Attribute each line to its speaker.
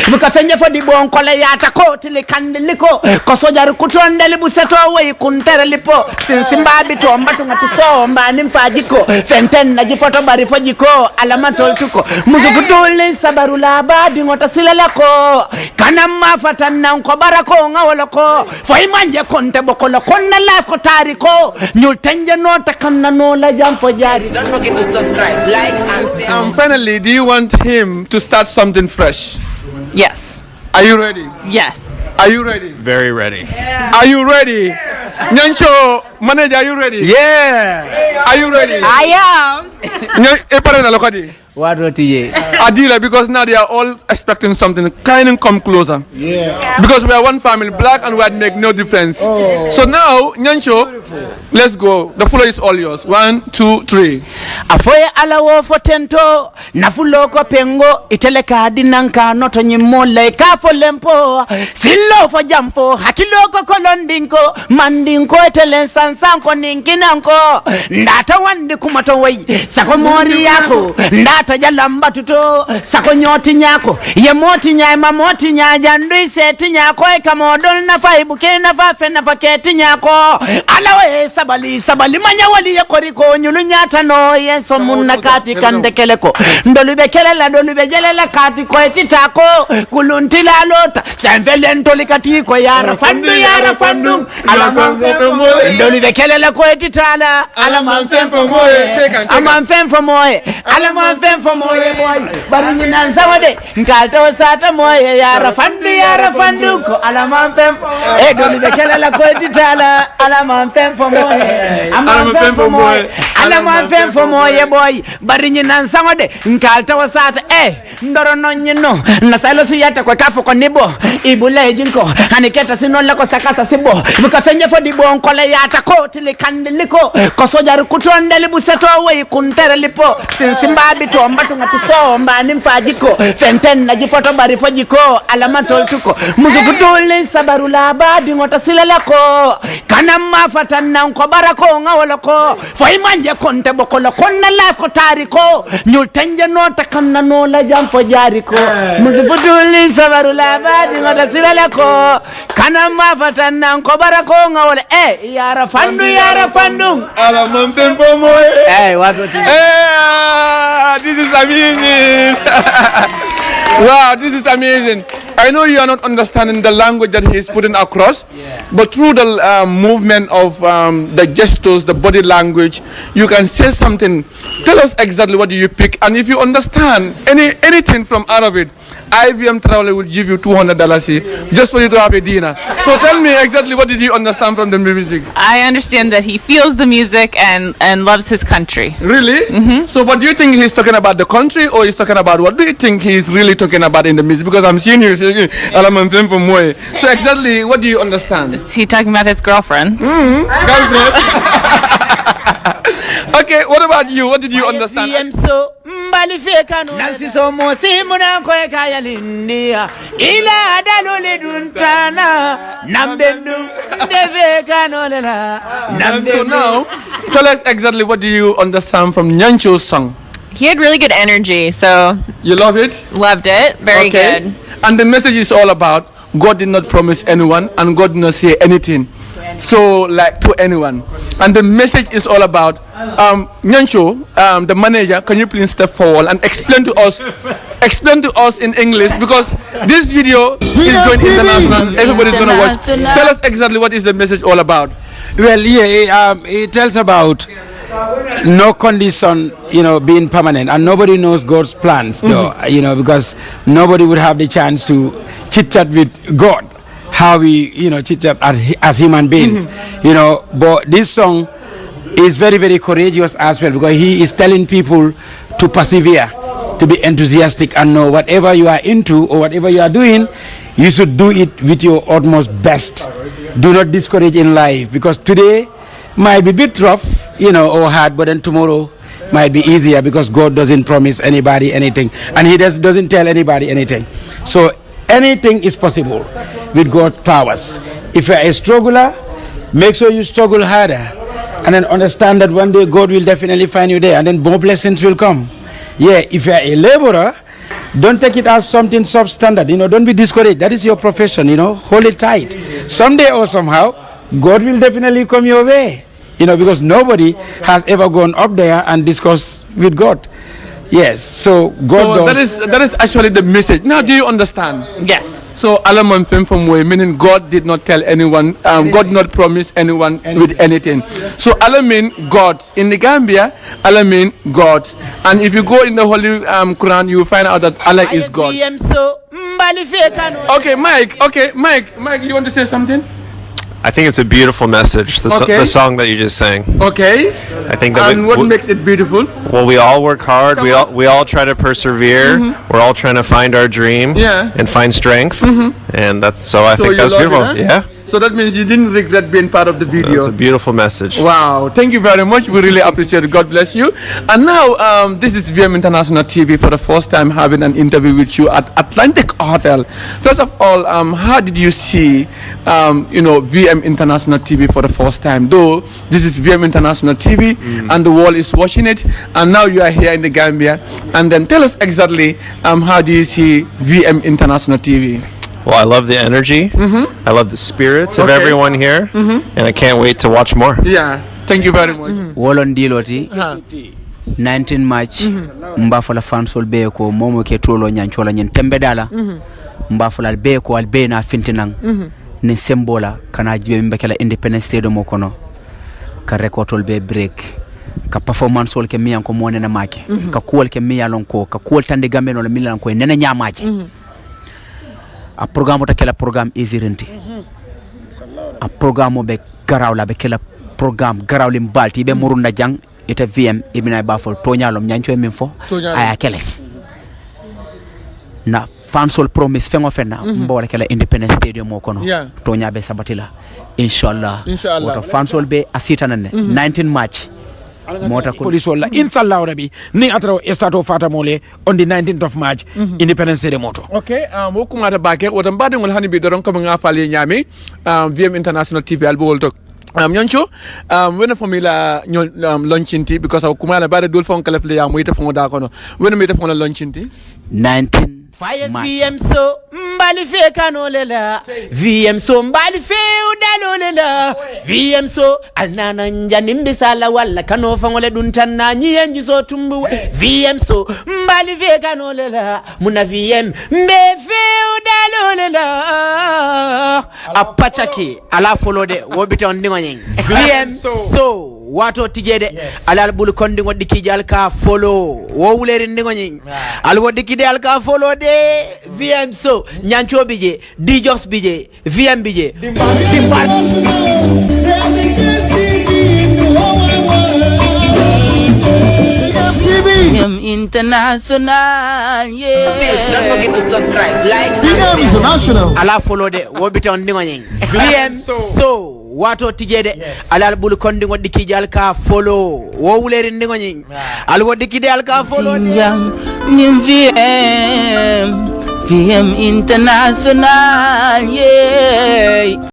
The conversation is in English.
Speaker 1: Mukafenye for the bon kola yata ko tili kandiliko kosojaru kutondeli buseto we kuntere lipo simbabi to mbatu ngatuso mbani mfajiko fenten na jifoto bari fojiko alama toltuko muzufutuli sabarula abadi ngota silelako kana mafata na nkobarako ngawoloko foimanje konte bokolo konna life ko tariko nyutenje nota kamna no la jampo jari.
Speaker 2: Don't forget to subscribe, like and share.
Speaker 3: Finally, do you want him to start something fresh?
Speaker 4: Yes.
Speaker 3: Are you ready?
Speaker 4: Yes.
Speaker 3: Are you ready?
Speaker 5: Very ready.
Speaker 3: Yeah. Are you ready? Nyancho, manager, are you ready?
Speaker 5: Yeah.
Speaker 3: Are you ready?
Speaker 4: I am.
Speaker 1: What
Speaker 3: Adila, because now they are all expecting something. Kind of come closer.
Speaker 5: Yeah.
Speaker 3: Because we are one family, black and white make no difference. Oh. So now, Nyancho, let's go. The floor is all yours. 1, 2, 3.
Speaker 1: Afoye alawo fotento nafuloko pengo iteleka dinanka noto nyimole kafo lempo silo fo jamfo hakiloko kolondinko mandinko etelen sansanko ninkinanko ndata wandi kumato wei sako mori yako ndata jalamba tuto sako nyoti nyako ye moti nya mamoti nya jandui seti nyako ekamodol na faibuke na fafe na faketi nyako alawe sabali manya wali ya koriko nyulunyata no yeso munna kati kandekeleko ndolube kelela dolube jelela kati ko etitako kuluntila lota semvele ntolikati ko yara fandu alama ndolube kelela ko etitala alama mfemfo moye alama mfemfo moye boy barinyi nanzawade nkalto sata moye yara fandu ko alama mfemfo dolube kelela ko etitala alama mfemfo moye alama mfemfo moye boy barinyi nansangode nkalta wasata ndoro nonyino nasalo siyata kwa kafu ko nibo ibule jinko aniketa sinolla ko sakasa sibo mukafenye fo dibo onkola yata ko tili kandiliko kosojaru kutondeli buseto we kuntere lipo simbabi to mbatu ngatuso mbani mfajiko fenten na jifoto bari fojiko alama toltuko muzufutuli sabarula abadi ngota silelako kana mafata na nkobarako ngawoloko foimanje konte bokolo konna life ko tariko nyutenje nota kamna no la jampo jariko muzifutuli sabarula abadi ngota silelako kana mafata na nkobarako ngawole yara fandu
Speaker 3: alama mfemfo moye
Speaker 1: watu
Speaker 3: this is amazing. Wow, this is amazing. I know you are not understanding the language that he is putting across, but through the movement of the gestures, the body language, you can say something. Tell us exactly what do you pick, and if you understand anything from out of it, IVM Travel will give you $200 just for you to have a dinner. So tell me exactly what did you understand from the music?
Speaker 4: I understand that he feels the music and loves his country.
Speaker 3: Really? Mm-hmm. So what do you think he's talking about, the country, or he's talking about, what do you think he's really talking about in the music? Because I'm seeing you saying, so exactly what do you understand?
Speaker 4: Is he talking about his girlfriend?
Speaker 3: Mm-hmm. Okay, what about you? What did you understand?
Speaker 1: mbali fekano nasiso mosimu na kweka ya lindia ila adalole duntana nambendu ndevekano lela nambendu.
Speaker 3: So now, tell us exactly what do you understand from Nyancho's song?
Speaker 4: He had really good energy, so...
Speaker 3: You love it?
Speaker 4: Loved it. Very good.
Speaker 3: And the message is all about God did not promise anyone and God did not say anything. So, like to anyone. And the message is all about Nyancho, the manager, can you please step forward and explain to us in English, because this video is going international, everybody's going to watch. Tell us exactly what is the message all about.
Speaker 5: Well, yeah, it tells about no condition, being permanent, and nobody knows God's plans, though, because nobody would have the chance to chit-chat with God. How we, chit-chat as human beings, But this song is very, very courageous as well, because he is telling people to persevere, to be enthusiastic, and know whatever you are into or whatever you are doing, you should do it with your utmost best. Do not discourage in life, because today might be a bit rough, or hard, but then tomorrow might be easier, because God doesn't promise anybody anything, and he doesn't tell anybody anything. So anything is possible with God's powers. If you're a struggler, make sure you struggle harder, and then understand that one day God will definitely find you there, and then more blessings will come. Yeah, if you're a laborer, don't take it as something substandard. Don't be discouraged. That is your profession. Hold it tight. Someday or somehow, God will definitely come your way. Because nobody has ever gone up there and discussed with God. Yes, so God does.
Speaker 3: That is actually the message. Now, do you understand?
Speaker 1: Yes.
Speaker 3: So, Alaman Fem from way, meaning God did not tell anyone, God did not promise anyone with anything. So, Allah mean God. In the Gambia, Allah mean God. And if you go in the Holy Quran, you will find out that Allah is God. Okay, Mike, you want to say something?
Speaker 6: I think it's a beautiful message, the song that you just sang.
Speaker 3: Okay.
Speaker 6: I think that
Speaker 3: and what makes it beautiful?
Speaker 6: Well, we all work hard. We all try to persevere. We're all trying to find our dream and find strength. And I think that's beautiful.
Speaker 3: It, huh?
Speaker 6: Yeah.
Speaker 3: So that means you didn't regret being part of the video.
Speaker 6: It's a beautiful message.
Speaker 3: Wow. Thank you very much. We really appreciate it. God bless you. And now, this is VM International TV for the first time having an interview with you at Atlantic Hotel. First of all, how did you see, VM International TV for the first time? Though this is VM International TV and the world is watching it, and now you are here in the Gambia. And then tell us exactly, how do you see VM International TV?
Speaker 6: Well, I love the energy. I love the spirit of everyone here. And I can't wait to watch more.
Speaker 3: Yeah. Thank you very much.
Speaker 1: Wolon diloti 19 March mbafola fansol be ko momo ke tolo Nyancho la nyen tembe dala mbafola be ko albe na fintinang ni sembola kana jibe mbekela Independence Stadium mokono ka recordol be break ka performance sol ke miyan ko monena make ka kuol ke miyalon ko ka kuol tande gambe no la milan ko nena nyamaji a programme ta kela programme easy a programme be garawla be kela programme garawlim balti be murunda jang ita VM ibina bafol toñalom Nyancho min fo aya kele na fansol promise fengo fenna mbole kela Independence Stadium mo kono toña be sabatila inshallah woto fansol be asita nanne 19 March mota
Speaker 5: police wala inshallah rabi ni atro estato fata mole on the 19th of March Independence Day moto.
Speaker 3: Okay, wo kumata bake wotam bade ngol hani bi doron ko nga fali nyami VM International TV albo wolto Nyancho wena famila launchinti because I kumala bade dul fon kala fle ya mo ite fon da kono wena mi ite fon launchinti
Speaker 1: 19 Fire VM so mbali fe kanolela VM so mbali fe udalolela VM so alnana njani mbisala wala kano fangole duntana nyiyenju so tumbu VM so mbali fe kanolela muna VM mbe fe udalolela Apachaky ala folode wobiton ndingo nyeng VM so wato tijede alal bulu kondi ngodi kijal ka follow wo wuleri ndingo nyeng al wodi kidal ka follow de VM so Nyancho bije DJs bije VM bije dimbal
Speaker 2: International, yeah. Please don't forget to subscribe, like, and
Speaker 1: International. Ala follow de wobite on ndingo nyeng VM so wato tijede alal bulu kondi ngodi kijal ka follow wo wuleri ndingo nyeng al wodi kidal ka follow
Speaker 2: VM International, yeah.